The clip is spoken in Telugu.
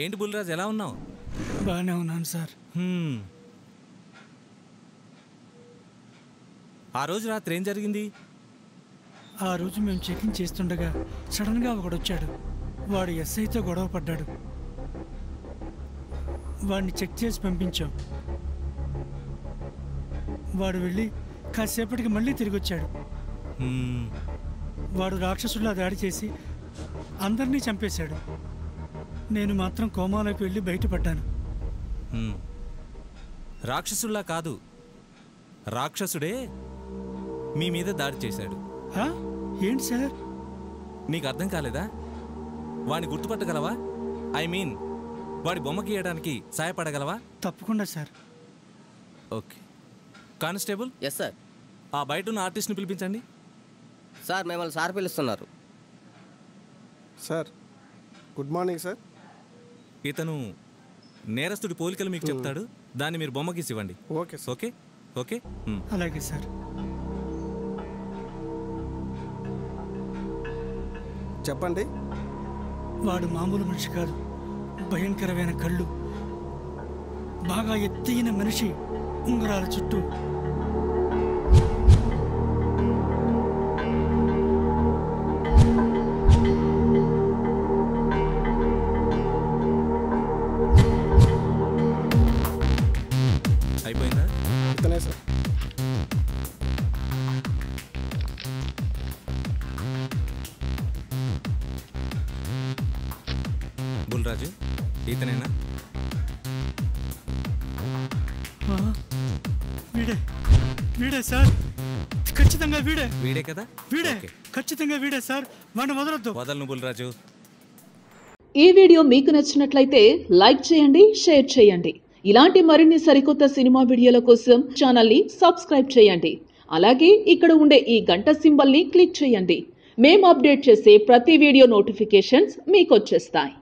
ఏంటి బుల్రాజ్, ఎలా ఉన్నావు? బాగానే ఉన్నాను సార్. ఆ రోజు రాత్రి ఏం జరిగింది? ఆ రోజు మేము చెకింగ్ చేస్తుండగా సడన్గా ఒకడొచ్చాడు. వాడు ఎస్ఐతో గొడవ పడ్డాడు. వాడిని చెక్ చేసి పంపించాం. వాడు వెళ్ళి కాసేపటికి మళ్ళీ తిరిగి వచ్చాడు. వాడు రాక్షసుల్లా దాడి చేసి అందరినీ చంపేశాడు. నేను మాత్రం కోమాలోకి వెళ్ళి బయటపడ్డాను. రాక్షసుల్లా కాదు, రాక్షసుడే మీ మీద దాడి చేశాడు. ఏంటి సార్? నీకు అర్థం కాలేదా? వాడిని గుర్తుపట్టగలవా? ఐ మీన్ వాడి బొమ్మ గీయడానికి సాయపడగలవా? తప్పకుండా sir. Okay constable. Yes sir. ఆ బయట ఉన్న ఆర్టిస్ట్ని పిలిపించండి. సార్ మిమ్మల్ని సార్ పిలుస్తున్నారు. Sir good morning sir. ఇతను నేరస్తుడి పోలికలు మీకు చెప్తాడు, దాన్ని మీరు బొమ్మ గీసి ఇవ్వండి. Okay okay okay. అలాగే సార్. చెప్పండి. వాడు మామూలు మనిషి కాదు, భయంకరమైన కళ్ళు, బాగా ఎత్తైన మనిషి, ఉంగరాల చుట్టూ. అయిపోయిందా? ఇతనే సార్. బుల్రాజు ఇతనేనా? వీడే వీడే సార్, ఖచ్చితంగా వీడే. వీడే కదా? వీడే, ఖచ్చితంగా వీడే సార్. వాడిని వదలొద్దు. వదలను బుల్రాజు. ఈ వీడియో మీకు నచ్చినట్లయితే లైక్ చేయండి, షేర్ చేయండి. ఇలాంటి మరిన్ని సరికొత్త సినిమా వీడియోల కోసం ఛానల్ని సబ్స్క్రైబ్ చేయండి. అలాగే ఇక్కడ ఉండే ఈ గంట సింబల్ని క్లిక్ చేయండి. మేము అప్డేట్ చేసే ప్రతి వీడియో నోటిఫికేషన్స్ మీకు వచ్చేస్తాయి.